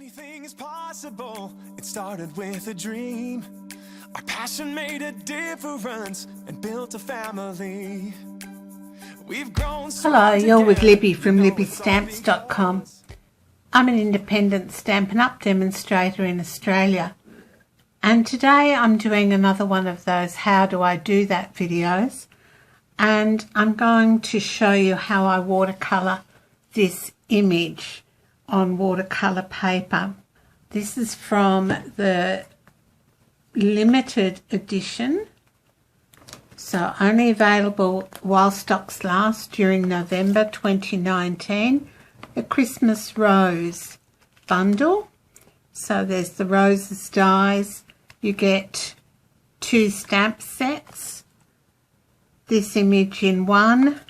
Anything is possible. It started with a dream. Our passion made a difference and built a family. We've grown so Hello, you're with together. Libby from libbystamps.com. I'm an independent Stampin' Up demonstrator in Australia, and today I'm doing another one of those how do I do that videos, and I'm going to show you how I watercolour this image on watercolour paper. This is from the limited edition, so only available while stocks last during November 2019, the Christmas Rose bundle. So there's the roses dies, you get 2 stamp sets, this image in one,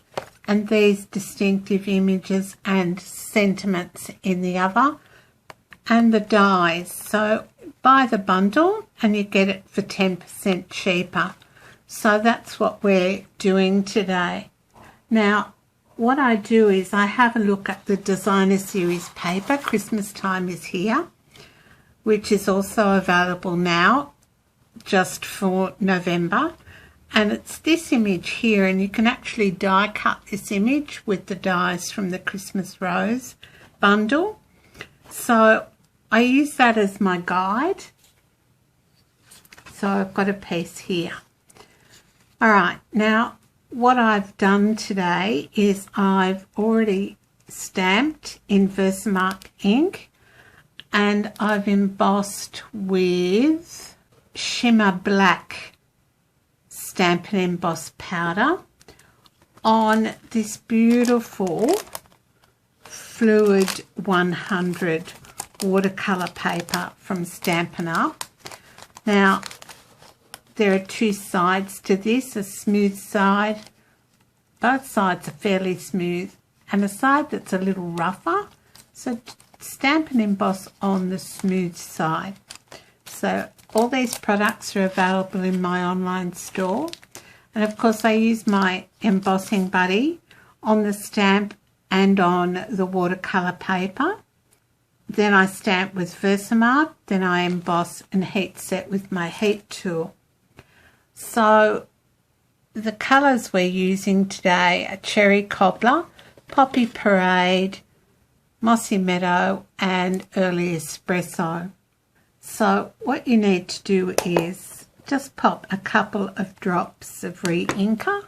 and these distinctive images and sentiments in the other, and the dies. So buy the bundle and you get it for 10% cheaper. So that's what we're doing today. Now what I do is I have a look at the designer series paper. Christmas time is here, which is also available now just for November. And it's this image here, and you can actually die cut this image with the dies from the Christmas Rose bundle. So I use that as my guide. So I've got a piece here. All right, now what I've done today is I've already stamped in Versamark ink, and I've embossed with Shimmer Black Stampin' Emboss powder on this beautiful Fluid 100 watercolour paper from Stampin' Up. Now there are 2 sides to this, a smooth side, both sides are fairly smooth, and a side that's a little rougher, so stamp and emboss on the smooth side. So all these products are available in my online store, and of course I use my embossing buddy on the stamp and on the watercolour paper. Then I stamp with Versamark, then I emboss and heat set with my heat tool. So the colours we're using today are Cherry Cobbler, Poppy Parade, Mossy Meadow and Early Espresso. So what you need to do is just pop a couple of drops of re-inker.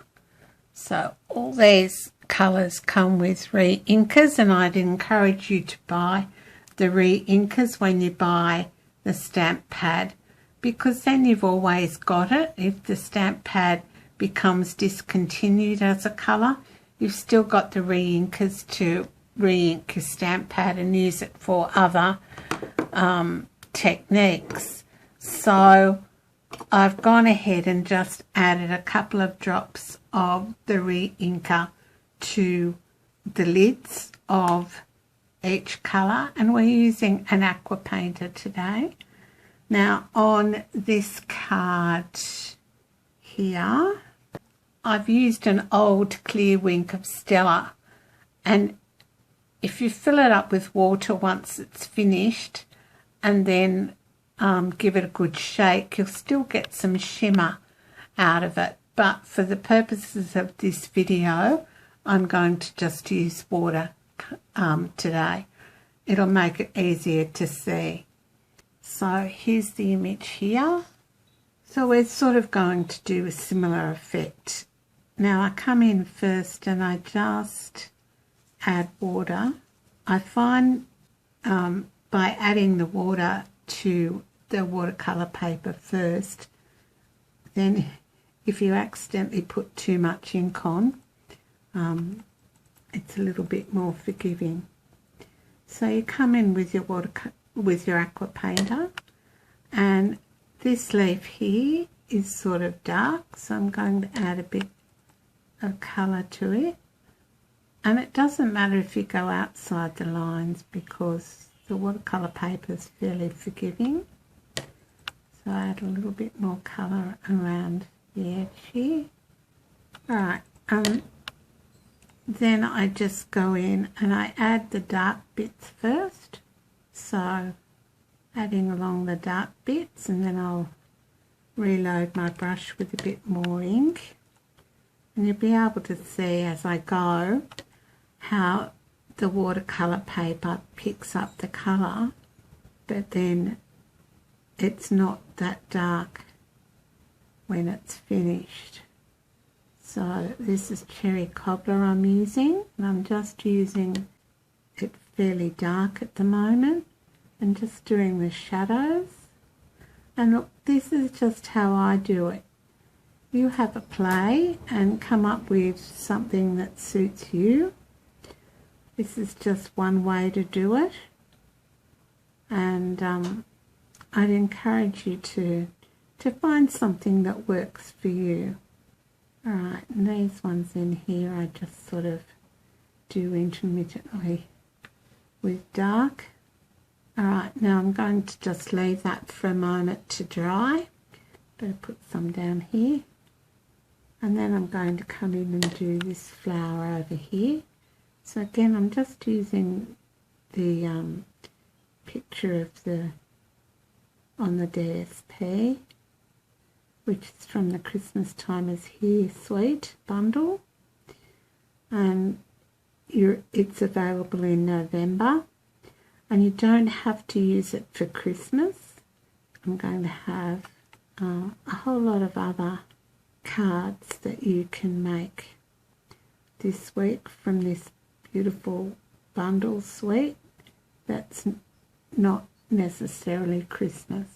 So all these colours come with re-inkers, and I'd encourage you to buy the re-inkers when you buy the stamp pad, because then you've always got it. If the stamp pad becomes discontinued as a colour, you've still got the re-inkers to re-ink your stamp pad and use it for other techniques. So I've gone ahead and just added a couple of drops of the re-inker to the lids of each colour, and we're using an aqua painter today. Now on this card here I've used an old clear wink of Stella, and if you fill it up with water once it's finished and then give it a good shake, you'll still get some shimmer out of it, but for the purposes of this video I'm going to just use water today. It'll make it easier to see. So here's the image here. So we're sort of going to do a similar effect. Now I come in first and I just add water. I find by adding the water to the watercolour paper first, then if you accidentally put too much ink on, it's a little bit more forgiving. So you come in with your aqua painter, and this leaf here is sort of dark, so I'm going to add a bit of colour to it. And it doesn't matter if you go outside the lines because the watercolour paper is fairly forgiving. So I add a little bit more colour around the edge here. Alright, then I just go in and I add the dark bits first. So adding along the dark bits, and then I'll reload my brush with a bit more ink, and you'll be able to see as I go how the watercolour paper picks up the colour, but then it's not that dark when it's finished. So this is cherry cobbler I'm using, and I'm just using it fairly dark at the moment and just doing the shadows. And look, this is just how I do it. You have a play and come up with something that suits you. This is just one way to do it, and I'd encourage you to find something that works for you. Alright, and these ones in here I just sort of do intermittently with dark. Alright, now I'm going to just leave that for a moment to dry. Better put some down here. And then I'm going to come in and do this flower over here. So again, I'm just using the picture of the on the DSP, which is from the Christmas Time is Here Sweet bundle, and it's available in November, and you don't have to use it for Christmas. I'm going to have a whole lot of other cards that you can make this week from this beautiful bundle suite that's not necessarily Christmas.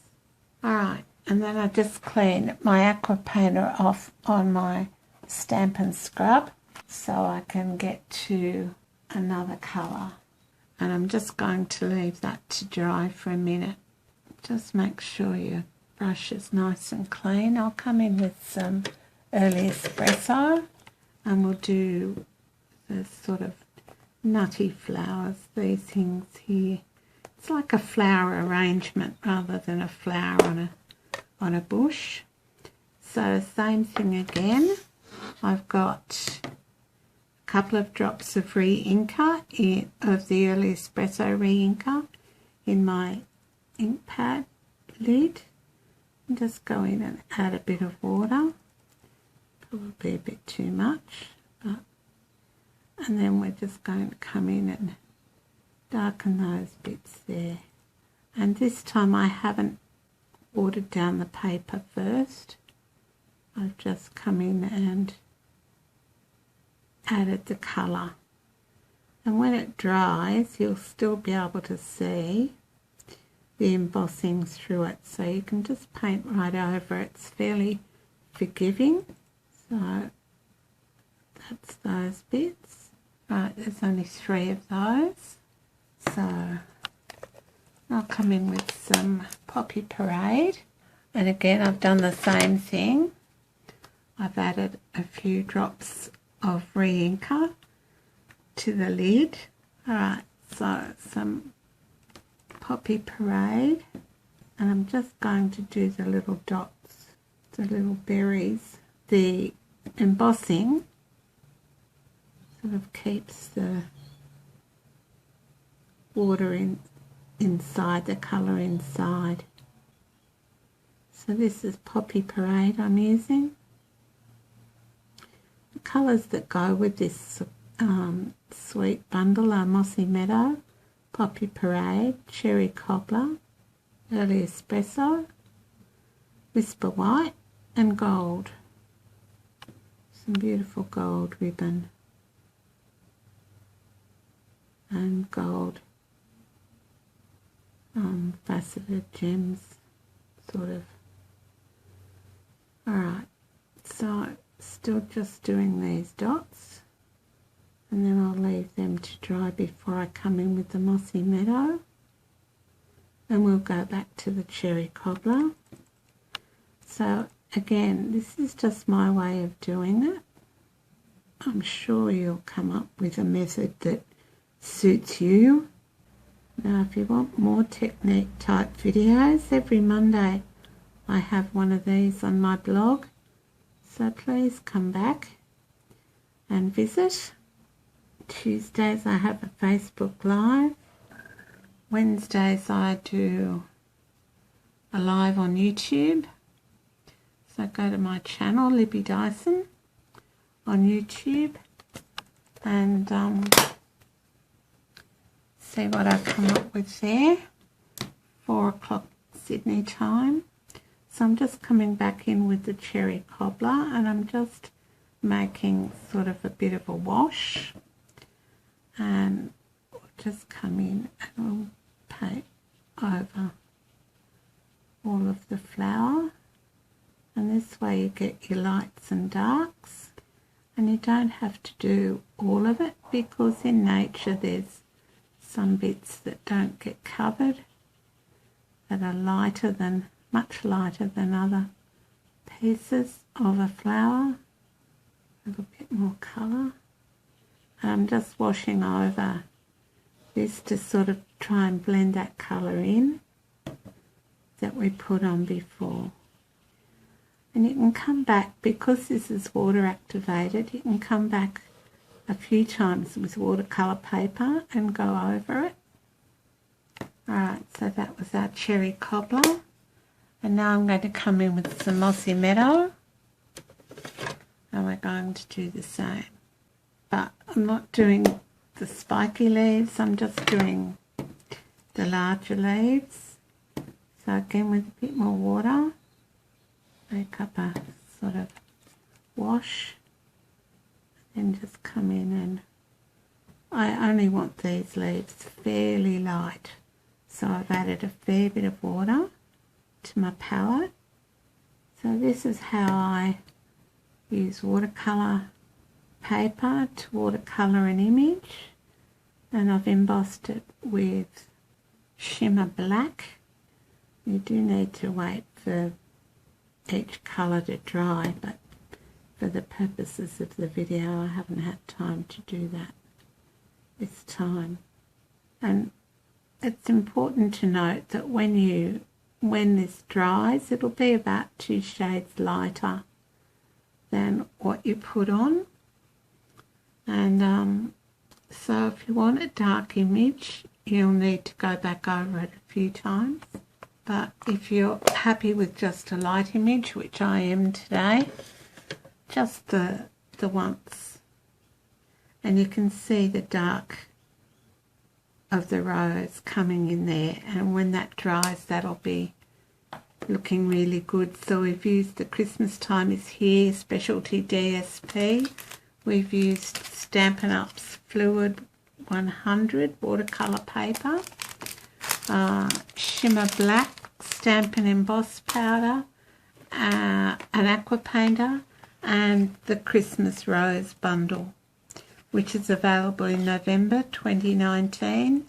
Alright, and then I just clean my aqua painter off on my Stampin' Scrub so I can get to another colour. And I'm just going to leave that to dry for a minute. Just make sure your brush is nice and clean. I'll come in with some early espresso and we'll do the sort of nutty flowers, these things here. It's like a flower arrangement rather than a flower on a bush. So same thing again. I've got a couple of drops of re-inker of the early espresso re-inker in my ink pad lid. And just go in and add a bit of water. Probably a bit too much, but and then we're just going to come in and darken those bits there. And this time I haven't watered down the paper first. I've just come in and added the colour. And when it dries, you'll still be able to see the embossing through it. So you can just paint right over it. It's fairly forgiving. So that's those bits. Right, there's only 3 of those. So I'll come in with some Poppy Parade. And again, I've done the same thing. I've added a few drops of re-inker to the lid. Alright, so some Poppy Parade. And I'm just going to do the little dots, the little berries. The embossing sort of keeps the water inside, the colour inside. So this is Poppy Parade I'm using. The colours that go with this sweet bundle are Mossy Meadow, Poppy Parade, Cherry Cobbler, Early Espresso, Whisper White and Gold. Some beautiful gold ribbon and gold faceted gems, sort of. Alright, so still just doing these dots, and then I'll leave them to dry before I come in with the Mossy Meadow, and we'll go back to the Cherry Cobbler. So again, this is just my way of doing it. I'm sure you'll come up with a method that suits you. Now if you want more technique type videos, every Monday I have one of these on my blog, so please come back and visit. Tuesdays I have a Facebook Live, Wednesdays I do a live on YouTube. So go to my channel, Libby Dyson, on YouTube, and see what I come up with there. 4 o'clock Sydney time. So I'm just coming back in with the cherry cobbler, and I'm just making sort of a bit of a wash, and we'll just come in and we'll paint over all of the flower, and this way you get your lights and darks, and you don't have to do all of it, because in nature there's some bits that don't get covered that are lighter than, much lighter than other pieces of a flower. A little bit more colour. And I'm just washing over this to sort of try and blend that colour in that we put on before. And you can come back, because this is water activated, you can come back a few times with watercolour paper and go over it. Alright, so that was our cherry cobbler. And now I'm going to come in with some mossy meadow. And we're going to do the same. But I'm not doing the spiky leaves, I'm just doing the larger leaves. So again, with a bit more water, make up a sort of wash, and just come in, and I only want these leaves fairly light, so I've added a fair bit of water to my palette. So this is how I use watercolour paper to watercolour an image, and I've embossed it with shimmer black. You do need to wait for each colour to dry, but for the purposes of the video I haven't had time to do that this time. And it's important to note that when this dries, it'll be about 2 shades lighter than what you put on. And so if you want a dark image, you'll need to go back over it a few times. But if you're happy with just a light image, which I am today, just the once, and you can see the dark of the rose coming in there, and when that dries, that'll be looking really good. So we've used the Christmas Time Is Here Specialty DSP. We've used Stampin' Up's Fluid 100 watercolour paper, Shimmer Black Stampin' Emboss powder, an aqua painter, and the Christmas Rose bundle, which is available in November 2019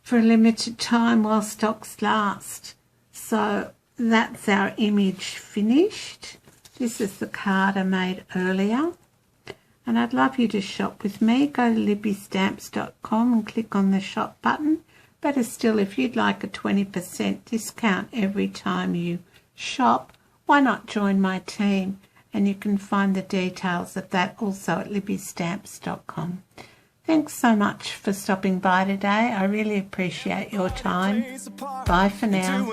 for a limited time while stocks last. So that's our image finished. This is the card I made earlier, and I'd love you to shop with me. Go to libbystamps.com and click on the shop button. Better still, if you'd like a 20% discount every time you shop, why not join my team? And you can find the details of that also at libbystamps.com. Thanks so much for stopping by today. I really appreciate your time. Bye for now.